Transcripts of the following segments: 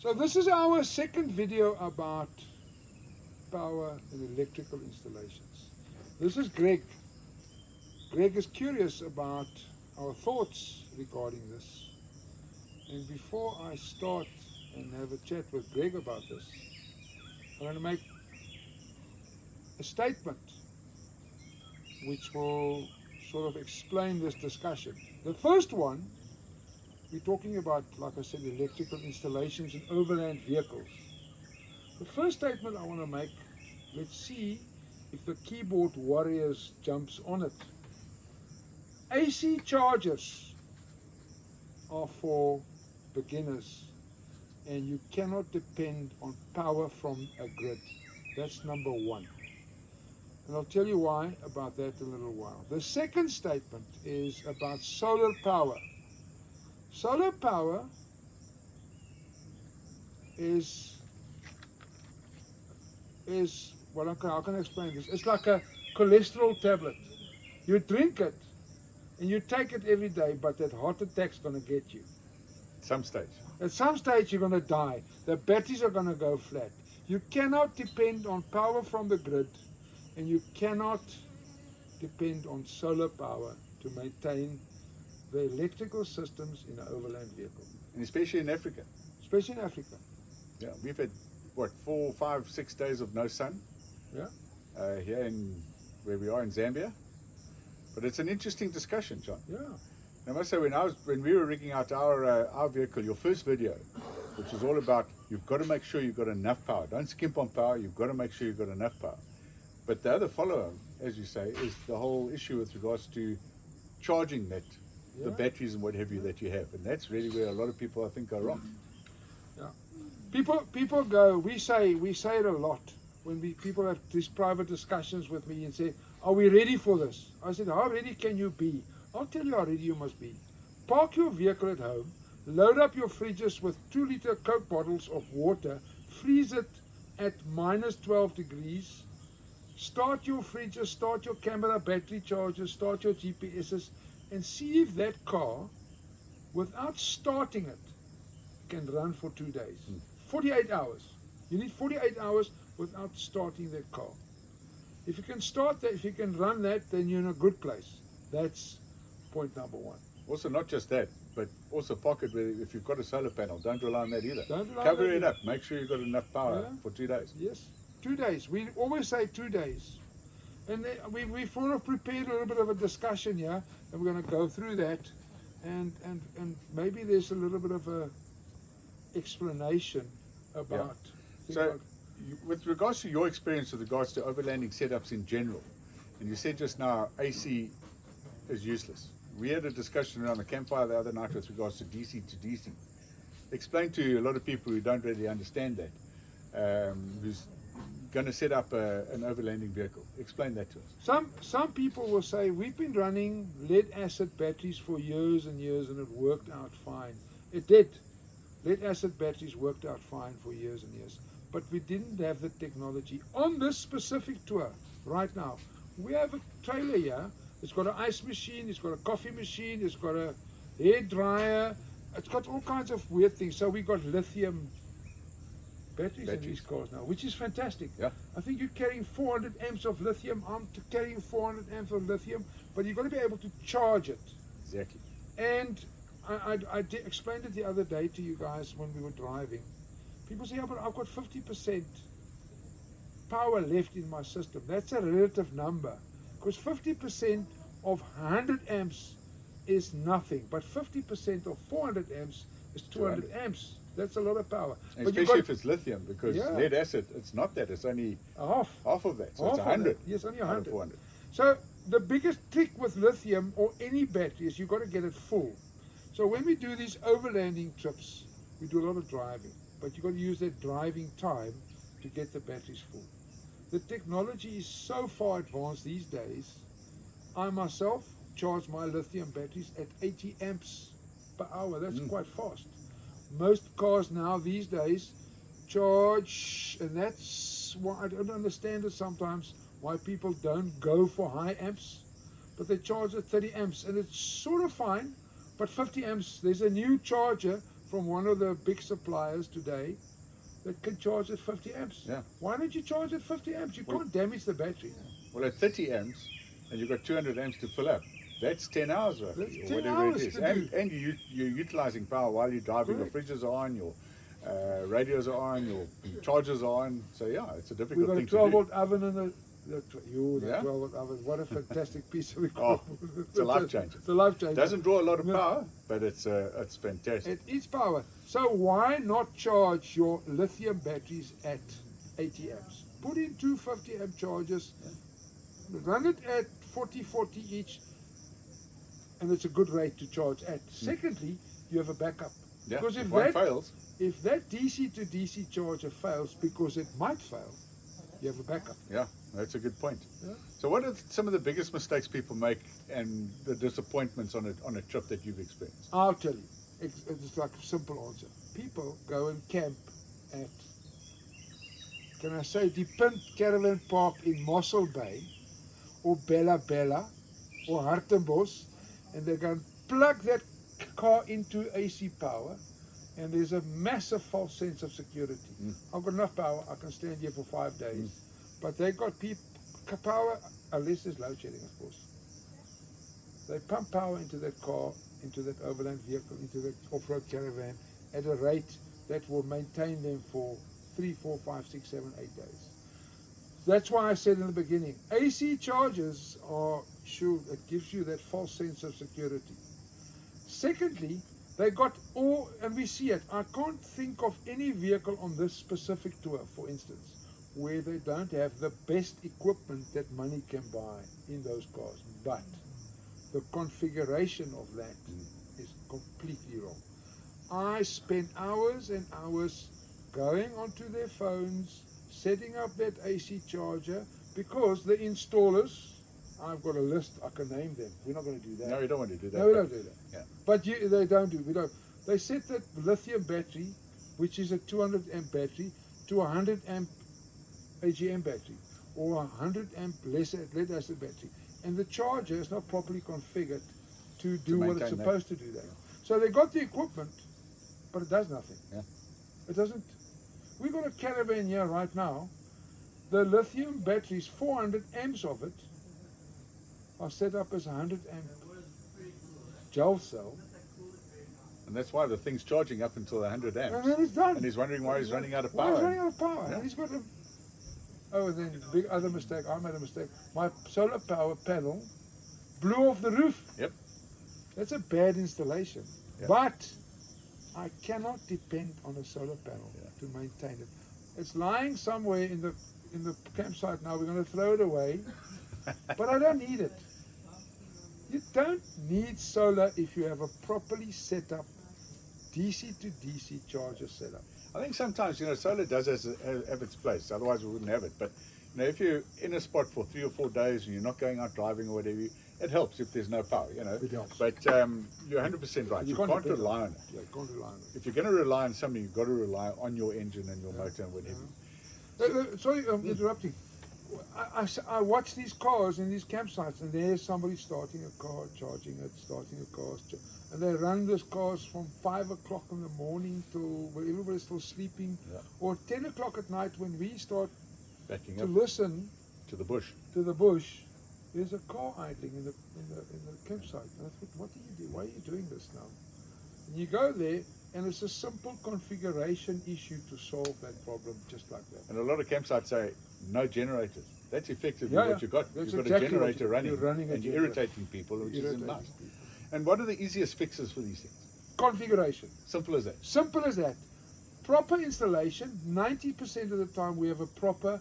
So this is our second video about power and electrical installations. This is Greg. Greg is curious about our thoughts regarding this. And before I start and have a chat with Greg about this, I'm going to make a statement which will sort of explain this discussion. The first one, we're talking about, like I said, electrical installations in overland vehicles. The first statement I want to make, let's see if the keyboard warriors jumps on it. AC chargers are for beginners, and you cannot depend on power from a grid. That's number one. And I'll tell you why about that in a little while. The second statement is about solar power. Solar power is how can I explain this? It's like a cholesterol tablet. You drink it and you take it every day, but that heart attack's going to get you. Some stage. At some stage you're going to die. The batteries are going to go flat. You cannot depend on power from the grid, and you cannot depend on solar power to maintain the electrical systems in an overland vehicle. And especially in Africa. Especially in Africa. Yeah, we've had, 4, 5, 6 days of no sun. Yeah. Here in where we are in Zambia. But it's an interesting discussion, John. Yeah. I must say, when we were rigging out our vehicle, your first video, which was all about you've got to make sure you've got enough power. Don't skimp on power. You've got to make sure you've got enough power. But the other follow-on, as you say, is the whole issue with regards to charging the batteries and what have you that you have, and that's really where a lot of people I think go wrong. Yeah. People go. We say it a lot when people have these private discussions with me and say, "Are we ready for this?" I said, "How ready can you be?" I'll tell you how ready you must be. Park your vehicle at home, load up your fridges with 2-liter Coke bottles of water, freeze it at minus 12 degrees, start your fridges, start your camera, battery chargers, start your GPSs, and see if that car, without starting it, can run for 2 days. 48 hours. You need 48 hours without starting that car. If you can start that, if you can run that, then you're in a good place. That's point number one. Also, not just that, but also pocket where if you've got a solar panel, don't rely on that either. Don't rely Cover on that it up. Make sure you've got enough power for 2 days. Yes, 2 days. We always say 2 days. And we sort of prepared a little bit of a discussion here, and we're going to go through that, and maybe there's a little bit of a explanation about. So, with regards to your experience with regards to overlanding setups in general, and you said just now AC is useless. We had a discussion around the campfire the other night with regards to DC to DC. Explain to a lot of people who don't really understand that, who's going to set up an overlanding vehicle. Explain that to us. Some people will say, we've been running lead acid batteries for years and years and it worked out fine. It did. Lead acid batteries worked out fine for years and years. But we didn't have the technology. On this specific tour, right now, we have a trailer here. It's got an ice machine, it's got a coffee machine, it's got a hair dryer, it's got all kinds of weird things. So we got lithium batteries in these cars now, which is fantastic. Yeah. I think you're carrying 400 amps of lithium. I'm carrying 400 amps of lithium, but you've got to be able to charge it. Exactly. And I explained it the other day to you guys when we were driving. People say, yeah, but I've got 50% power left in my system. That's a relative number. Because 50% of 100 amps is nothing, but 50% of 400 amps is 200 amps. That's a lot of power. And especially if it's lithium, because lead acid, it's not that. It's only half of that. So it's 100. Yes, only 100. 400. So the biggest trick with lithium or any battery is you've got to get it full. So when we do these overlanding trips, we do a lot of driving, but you've got to use that driving time to get the batteries full. The technology is so far advanced these days. I myself charge my lithium batteries at 80 amps per hour. That's quite fast. Most cars now these days charge, and that's why I don't understand it sometimes, why people don't go for high amps, but they charge at 30 amps, and it's sort of fine, but 50 amps, there's a new charger from one of the big suppliers today that can charge at 50 amps. Yeah. Why don't you charge at 50 amps? You Well- can't damage the battery. Well, at 30 amps, and you've got 200 amps to fill up, that's 10 hours roughly, That's or 10 whatever hours it is. to do. And you're utilizing power while you're driving. Correct. Your fridges are on, your radios are on, your chargers are on. So yeah, it's a We've difficult got a thing 12 to do. volt oven and the Yeah. 12 volt oven. What a fantastic piece of Oh, equipment. it's a life changer. It's a life changer. Doesn't draw a lot of No. power, but it's fantastic. It is power. So why not charge your lithium batteries at 80 amps? Put in two 50 amp chargers, run it at 40 each, and it's a good rate to charge at. Secondly, you have a backup. Yeah, Because if if one that, fails, if that DC to DC charger fails, because it might fail, you have a backup. yeah, that's a good point. Yeah. So what are some of the biggest mistakes people make and the disappointments on a trip that you've experienced? I'll tell you. It's like a simple answer. People go and camp at, can I say, the Punt Caravan Park in Mossel Bay, or Bella Bella, or Hartenbos, and they're going to plug that car into AC power, and there's a massive false sense of security. I've got enough power, I can stand here for 5 days. But they got power, unless there's load shedding, of course. They pump power into that car, into that overland vehicle, into that off-road caravan at a rate that will maintain them for 3, 4, 5, 6, 7, 8 days. That's why I said in the beginning, AC chargers are sure, it gives you that false sense of security. Secondly, they got all, and we see it, I can't think of any vehicle on this specific tour, for instance, where they don't have the best equipment that money can buy in those cars. But the configuration of that is completely wrong. I spent hours and hours going onto their phones, setting up that AC charger, because the installers, I've got a list, I can name them. We're not going to do that. No, you don't want to do that. No, we don't do that. Yeah. But they don't do. We don't. They set that lithium battery, which is a 200 amp battery, to a 100 amp AGM battery, or a 100 amp lead acid battery, and the charger is not properly configured to do what it's maintain that. supposed to do. That. So they got the equipment, but it does nothing. Yeah. It doesn't. We got a caravan here right now. The lithium batteries, 400 amps of it, are set up as a 100 amp gel cell. And that's why the thing's charging up until 100 amps. And then it's done. And he's wondering why he's running out of Why power. he's running out of power. Yeah. And he's got a... Oh, and then big other mistake. I made a mistake. My solar power panel blew off the roof. Yep. That's a bad installation. Yeah. But I cannot depend on a solar panel to maintain it. It's lying somewhere in the campsite now. We're going to throw it away. But I don't need it. You don't need solar if you have a properly set up DC to DC charger setup. I think sometimes, solar does have its place. Otherwise, we wouldn't have it. But, if you're in a spot for 3 or 4 days and you're not going out driving or whatever, it helps if there's no power, It helps. But you're 100% right. You can't depend rely on it. Yeah, you can't rely on it. If you're going to rely on something, you've got to rely on your engine and your motor and whatever. Sorry, I'm interrupting. I watch these cars in these campsites, and there's somebody starting a car, charging it, starting a car, and they run these cars from 5 o'clock in the morning till when everybody's still sleeping, or 10 o'clock at night when we start Backing to up listen to the bush. to the bush. There's a car idling in the campsite. And I thought, what do you do? Why are you doing this now? And you go there, and it's a simple configuration issue to solve that problem, just like that. And a lot of campsites say, no generators. That's effectively Yeah, what you got. that's You've got exactly a what generator running, you're running a and you're generator. irritating people, which Irritating isn't nice. people. And what are the easiest fixes for these things? Configuration. Simple as that. Simple as that. Proper installation. 90% of the time we have a proper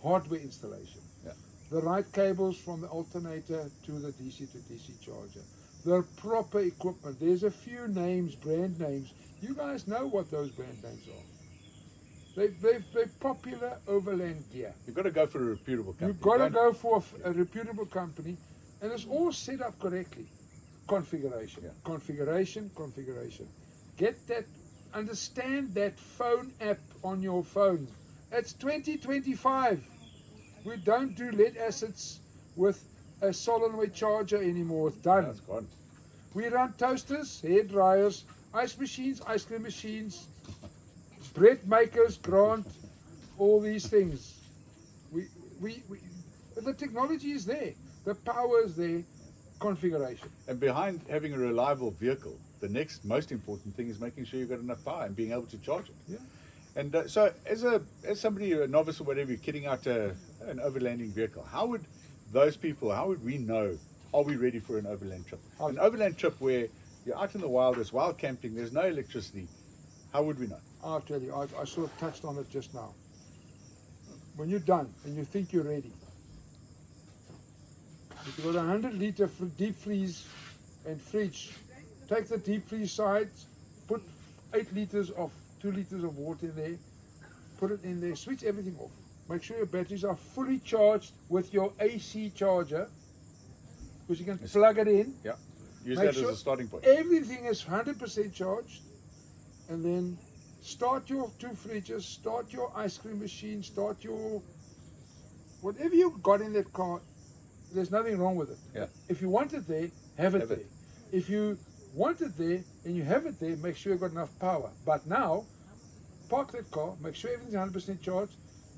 hardware installation. Yeah. The right cables from the alternator to the DC to DC charger. The proper equipment. There's a few names, brand names. You guys know what those brand names are. They're popular overland gear. You've got to go for a reputable company. You've got to Don't- go for a reputable company, and it's all set up correctly. Configuration, Yeah. configuration. Get that, understand that phone app on your phone. It's 2025. We don't do lead acids with a solenoid charger anymore. It's done. That's gone. We run toasters, hair dryers, ice machines, ice cream machines, bread makers, Grant, all these things. We, the technology is there, the power is there, configuration. And behind having a reliable vehicle, the next most important thing is making sure you've got enough power and being able to charge it. Yeah. And so, as somebody, a novice or whatever, kitting out an overlanding vehicle, how would we know, are we ready for an overland trip? An overland trip where you're out in the wild, there's wild camping, there's no electricity, how would we know? I'll tell you, I sort of touched on it just now. When you're done and you think you're ready, if you've got a 100-liter deep freeze and fridge, take the deep freeze side, put 2 liters of water in there, put it in there, switch everything off. Make sure your batteries are fully charged with your AC charger, because you can plug it in. Yeah, use that as a starting point. Everything is 100% charged, and then start your 2 fridges, start your ice cream machine, start your whatever you've got in that car. There's nothing wrong with it. Yeah. If you want it there, have it there. If you want it there and you have it there, make sure you've got enough power. But now, park that car, make sure everything's 100% charged,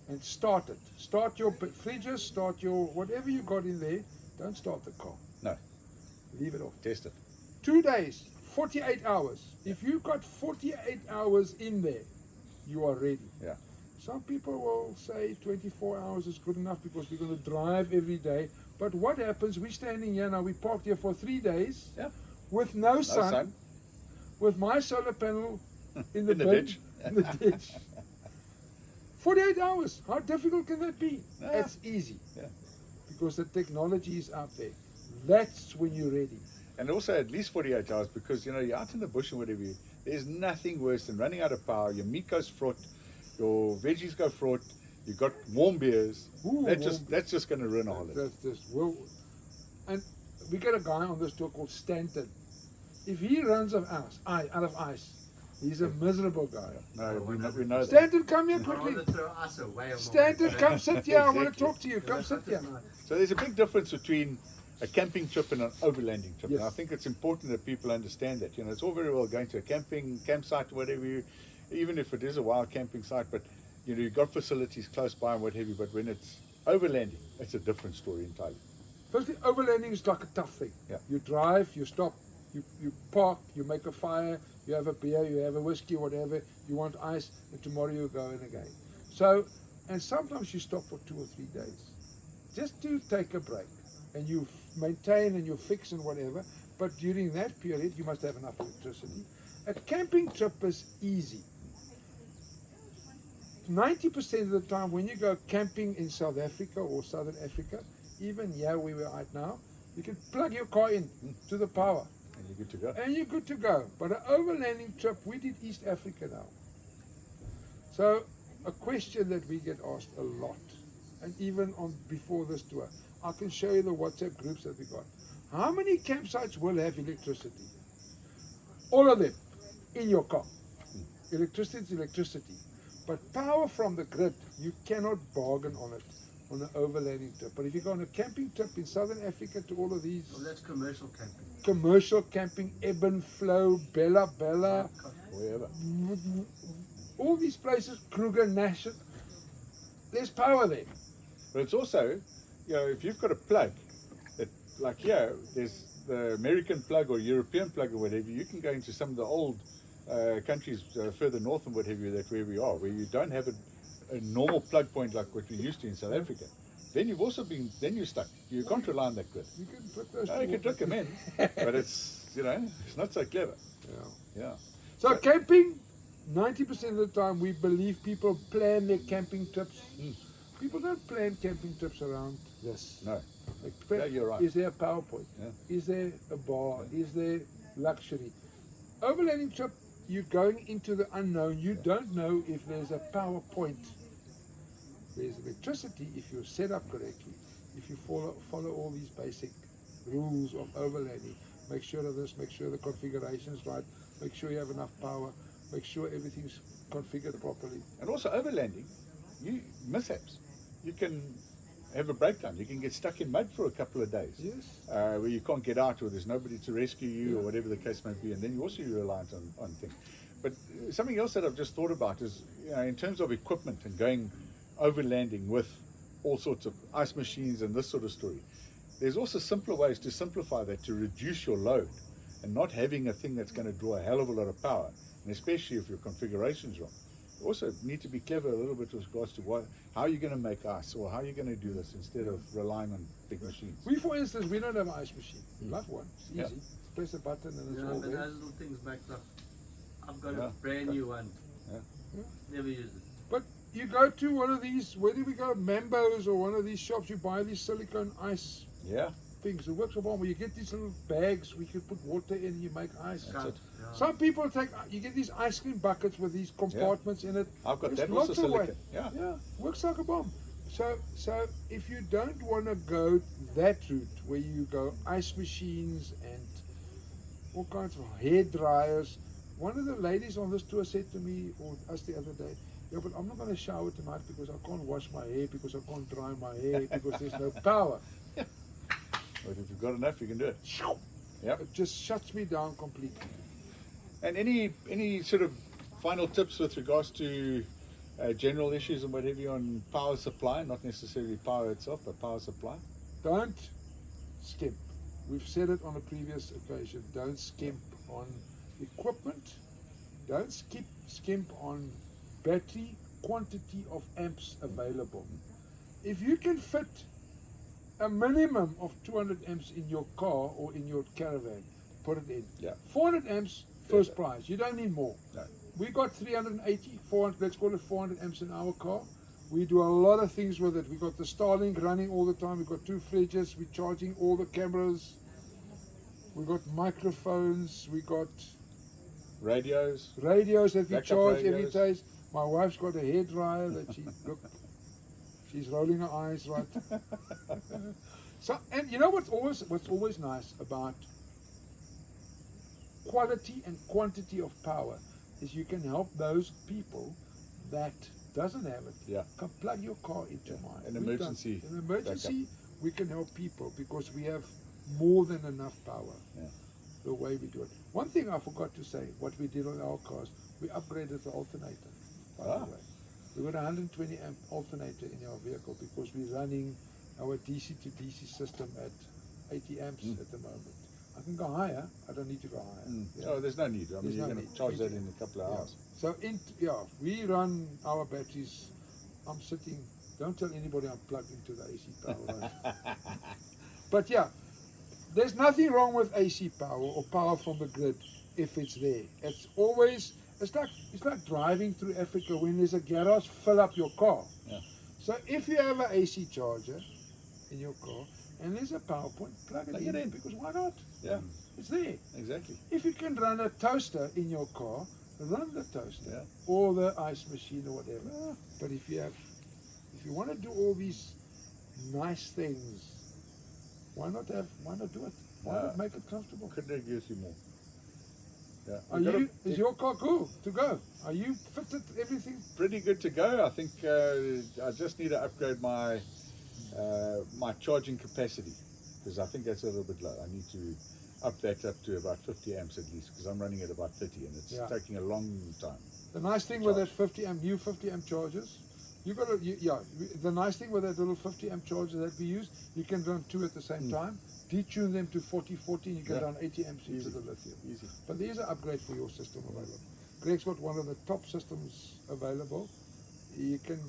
and start it. Start your fridges, start your whatever you got in there. Don't start the car. No. Leave it off. Test it. 2 days, 48 hours. If you've got 48 hours in there, you are ready. Yeah. Some people will say 24 hours is good enough because we're going to drive every day. But what happens, we're standing here now, we parked here for 3 days with no sun, with my solar panel in the ditch. In the ditch. 48 hours, how difficult can that be? Yeah. It's easy. Yeah. Because the technology is out there. That's when you're ready. And also at least 48 hours, because you're out in the bush and whatever, there's nothing worse than running out of power. Your meat goes fraught, your veggies go fraught, you've got warm beers. Ooh, that's just going to ruin a holiday. That's just, well, and we got a guy on this tour called Stanton. If he runs out of ice, he's a miserable guy. No, we know that. Stanton, come here quickly. Stanton, come sit here. I want to talk to you. Come sit here. So there's a big difference between a camping trip and an overlanding trip. Yes. And I think it's important that people understand that. It's all very well going to a campsite or whatever, even if it is a wild camping site, but you've got facilities close by and what have you, but when it's overlanding, it's a different story entirely. Firstly, overlanding is like a tough thing. Yeah. You drive, you stop, you park, you make a fire, you have a beer, you have a whiskey, whatever, you want ice, and tomorrow you go in again. So, and sometimes you stop for 2 or 3 days, just to take a break, and you maintain and you fix and whatever, but during that period, you must have enough electricity. A camping trip is easy. 90% of the time when you go camping in South Africa or Southern Africa, even here where we are at now, you can plug your car in to the power. And you're good to go. And you're good to go. But an overlanding trip, we did East Africa now. So a question that we get asked a lot, and even before this tour, I can show you the WhatsApp groups that we got. How many campsites will have electricity? All of them in your car. Electricity is electricity. But power from the grid, you cannot bargain on it on an overlanding trip. But if you go on a camping trip in Southern Africa to all of these... Well, that's commercial camping. Commercial camping, Ebb and Flow, Bella Bella, Wherever. all these places, Kruger National, there's power there. But it's also, if you've got a plug, that like here, there's the American plug or European plug or whatever, you can go into some of the old countries further north and whatever, that where we are, where you don't have a normal plug point like what we used to in South Africa. Then then you're stuck. You can't rely on that grid. You can put those You can trick them in, but it's not so clever. Yeah. So camping, 90% of the time we believe people plan their camping trips. People don't plan camping trips around this. No. Yeah, you're right. Is there a PowerPoint? Yeah. Is there a bar? Is there luxury? Overlanding trip, you're going into the unknown. You don't know if there's a PowerPoint. There's electricity if you're set up correctly. If you follow all these basic rules of overlanding, make sure of this, make sure the configuration is right, make sure you have enough power, make sure everything's configured properly. And also overlanding, mishaps. You can have a breakdown. You can get stuck in mud for a couple of days. Yes. Where you can't get out, or there's nobody to rescue you, Yeah. or whatever the case may be, and then you also reliant on things. But something else that I've just thought about is, in terms of equipment and going overlanding with all sorts of ice machines and this sort of story, there's also simpler ways to simplify that, to reduce your load and not having a thing that's going to draw a hell of a lot of power, and especially if your configuration's wrong. You also need to be clever a little bit with regards to how you're going to make ice, or how you're going to do this, instead of relying on big machines. We, for instance, we don't have an ice machine. We love one. It's easy. Yeah. Press a button and it's Yeah, all but there. those little things backed up. I've got Yeah. a brand new one. Yeah. Never used it. But you go to one of these, where do we go? Mambo's or one of these shops, you buy these silicone ice Yeah, things. It works for bomb. You get these little bags where you can put water in and you make ice. That's it. Yeah. Some people you get these ice cream buckets with these compartments in it. I've got There's that also lots of silicone. ways. Yeah. Yeah, works like a bomb. So if you don't want to go that route where you go ice machines and all kinds of hair dryers, one of the ladies on this tour said to me, or us the other day, yeah, but I'm not going to shower tonight because I can't wash my hair, because I can't dry my hair, because there's no power. But if you've got enough, you can do it. Yep. It just shuts me down completely. And any sort of final tips with regards to general issues and what have you on power supply, not necessarily power itself, but power supply? Don't skimp. We've said it on a previous occasion. Don't skimp on equipment. Don't skimp on battery quantity of amps available. If you can fit a minimum of 200 amps in your car or in your caravan, put it in. Yeah. 400 amps, first prize. You don't need more. No. We got 380, 400, let's call it 400 amps in our car. We do a lot of things with it. We got the Starlink running all the time. We got 2 fridges. We're charging all the cameras. We got microphones. We got Radios. radios that we Backup charge every radios. day. My wife's got a hairdryer that she's rolling her eyes right. So, and you know what's always nice about quality and quantity of power is you can help those people that doesn't have it. Yeah. Can plug your car into mine. An We've done- emergency In emergency, we can help people because we have more than enough power. Yeah. The way we do it. One thing I forgot to say, what we did on our cars, we upgraded the alternator, by the way. We got a 120 amp alternator in our vehicle because we're running our DC to DC system at 80 amps at the moment. I can go higher, I don't need to go higher. Yeah. Oh, there's no need. I mean, There's you're no going need. to charge that in a couple of Yeah. hours. So we run our batteries. I'm sitting, don't tell anybody I'm plugged into the AC power line. But yeah, there's nothing wrong with AC power or power from the grid if it's there. It's always, it's like driving through Africa. When there's a garage, fill up your car. Yeah. So if you have an AC charger in your car and there's a power point, plug it in, because why not? Yeah, It's there. exactly. If you can run a toaster in your car, run the toaster Yeah. or the ice machine or whatever. But if you want to do all these nice things, why not do it? Why not make it comfortable? Couldn't agree with you more. Yeah. Is your car cool to go? Are you fitted everything? Pretty good to go. I think I just need to upgrade my my charging capacity, because I think that's a little bit low. I need to up that up to about 50 amps at least, because I'm running at about 30 and it's taking a long time. The nice thing with that 50 amp chargers, the nice thing with that little 50 amp charger that we use, you can run 2 at the same time, detune them to 40/40, and you can run 80 amps into the lithium. Easy. But there's an upgrade for your system available. Greg's got one of the top systems available. You can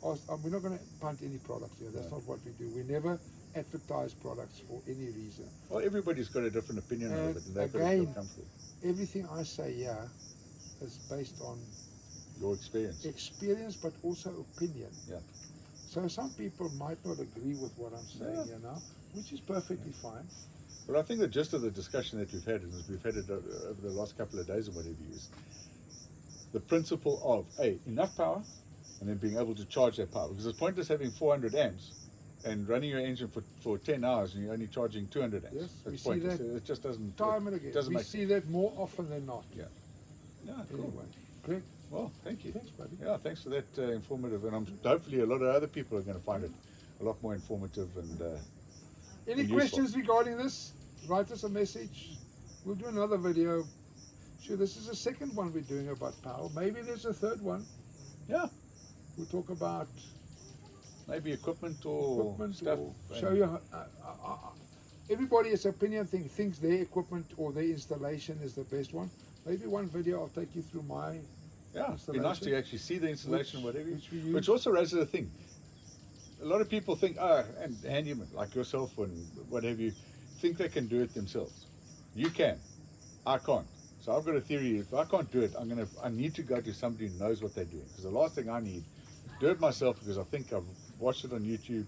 ask, we're not going to punt any products here. That's not what we do. We never advertise products for any reason. Well, everybody's got a different opinion of And it, and they've got to feel comfortable. Everything I say here is based on Your experience. experience, but also opinion. Yeah. So some people might not agree with what I'm saying, which is perfectly fine. Well, I think the gist of the discussion that we've had, and we've had it over the last couple of days or whatever, is the principle of enough power, and then being able to charge that power. Because it's pointless having 400 amps and running your engine for 10 hours and you're only charging 200 amps. Yes, we It's see pointless. that It just doesn't. Time and again. Doesn't We make see that more often than not. Yeah. Yeah. Cool. Anyway, Greg, Well, thank you. thanks, buddy. Yeah, thanks for that informative, and hopefully a lot of other people are going to find it a lot more informative and Any useful. questions regarding this? Write us a message. We'll do another video. Sure, this is the second one we're doing about power. Maybe there's a third one. yeah, We'll talk about maybe equipment or equipment stuff. or and- show you. Everybody has opinion, thinks their equipment or their installation is the best one. Maybe one video I'll take you through my Yeah, it'd be nice to installation, actually see the installation, which- whatever. which we use. Which also raises a thing. A lot of people think, and handymen like yourself and what have you, think they can do it themselves. You can. I can't. So I've got a theory. If I can't do it, I need to go to somebody who knows what they're doing. Because the last thing I need, do it myself because I think I've watched it on YouTube.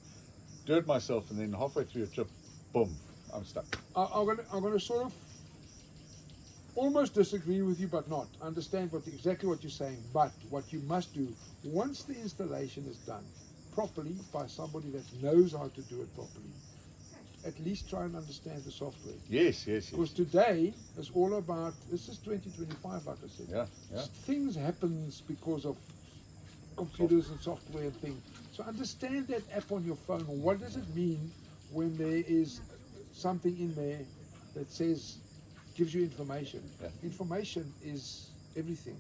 Do it myself, and then halfway through a trip, boom, I'm stuck. I'm gonna sort of almost disagree with you, but not. Understand exactly what you're saying. But what you must do once the installation is done properly by somebody that knows how to do it properly, at least try and understand the software. Yes, yes, yes. Because today is all about. This is 2025, like I said. Yeah, yeah. Things happens because of computers and software and things. So understand that app on your phone. What does it mean when there is something in there that says, gives you information? Yeah. Information is everything.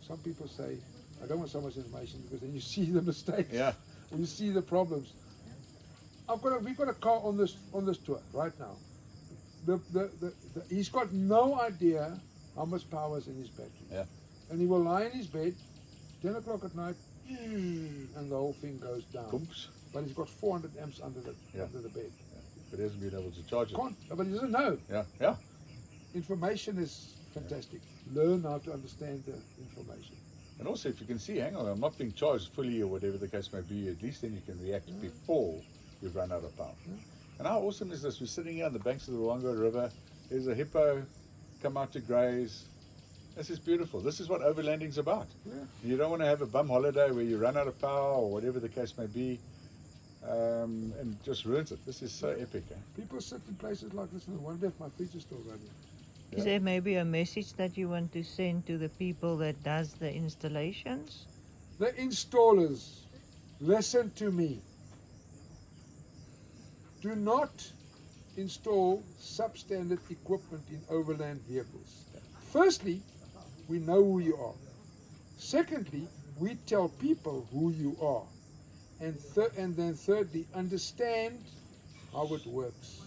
Some people say, I don't want so much information because then you see the mistakes. Yeah. Or you see the problems. We've got a car on this tour right now. He's got no idea how much power is in his battery. Yeah. And he will lie in his bed, 10 o'clock at night, and the whole thing goes down. Booms. But he's got 400 amps under the bed. Yeah. But he hasn't been able to charge it. But he doesn't know. Yeah, yeah. Information is fantastic. Learn how to understand the information. And also, if you can see, hang on, I'm not being charged fully or whatever the case may be, at least then you can react before you've run out of power. Yeah. And how awesome is this? We're sitting here on the banks of the Ruangwa River. There's a hippo come out to graze. This is beautiful. This is what overlanding's about. Yeah. You don't want to have a bum holiday where you run out of power or whatever the case may be, and just ruins it. This is so epic. Eh? People sit in places like this and wonder if my feet are still running. Yeah. Is there maybe a message that you want to send to the people that does the installations? The installers, listen to me. Do not install substandard equipment in overland vehicles. Firstly, we know who you are. Secondly, we tell people who you are. And then thirdly, understand how it works.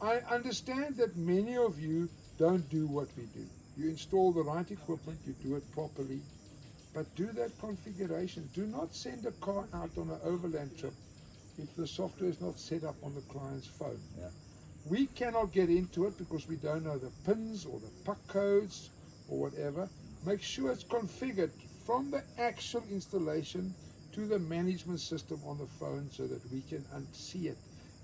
I understand that many of you don't do what we do. You install the right equipment, you do it properly, but do that configuration. Do not send a car out on an overland trip if the software is not set up on the client's phone. Yeah. We cannot get into it because we don't know the pins or the puck codes or whatever. Make sure it's configured from the actual installation to the management system on the phone so that we can see it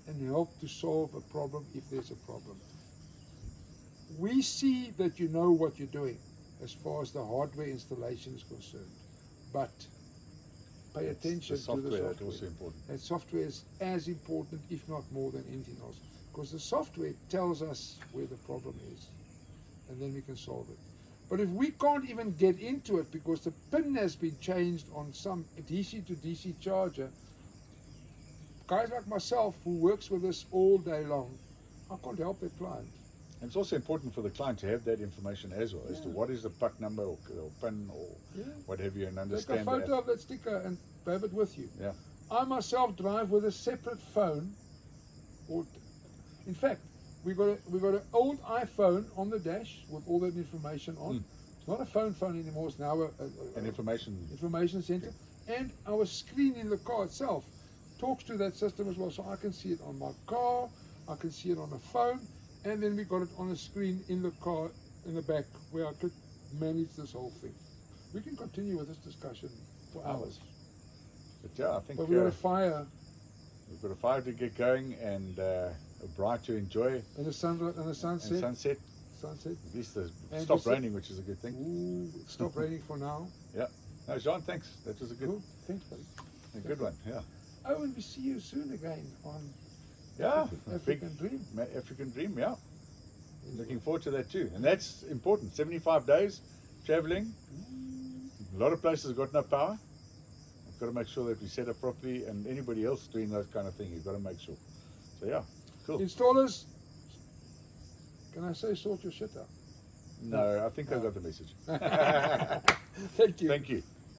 and help to solve a problem if there's a problem. We see that you know what you're doing as far as the hardware installation is concerned, but pay attention The software, to the that's software. also important. That software is as important, if not more than anything else, because the software tells us where the problem is, and then we can solve it. But if we can't even get into it because the pin has been changed on some DC to DC charger, guys like myself who works with us all day long, I can't help that client. And it's also important for the client to have that information as well, as to Yeah. what is the puck number or pin or Yeah. what have you, and Take a understand photo that. of that sticker and have it with you. Yeah. I myself drive with a separate phone. In fact, we got an old iPhone on the dash with all that information on. It's not a phone anymore. It's now And information center. And our screen in the car itself talks to that system as well, so I can see it on my car, I can see it on a phone, and then we got it on a screen in the car in the back where I could manage this whole thing. We can continue with this discussion for hours. But yeah, I think But we got a fire we've got a fire to get going and a bride to enjoy and a sunset. and sunset. Sunset. At least And stop you said- raining, which is a good thing. Ooh, it stopped raining for now. Yeah. No, Jean, thanks. That was a good, Cool. Thanks, buddy. a good one. Yeah. Oh, and we see you soon again on Yeah. African Dream. African Dream. Yeah. Looking forward to that too. And that's important. 75 days traveling. A lot of places got no power. got to make sure that we set up properly, and anybody else doing those kind of things, you've got to make sure. So yeah, cool. Installers, can I say sort your shit out? No, I think I got the message. Thank you. Thank you.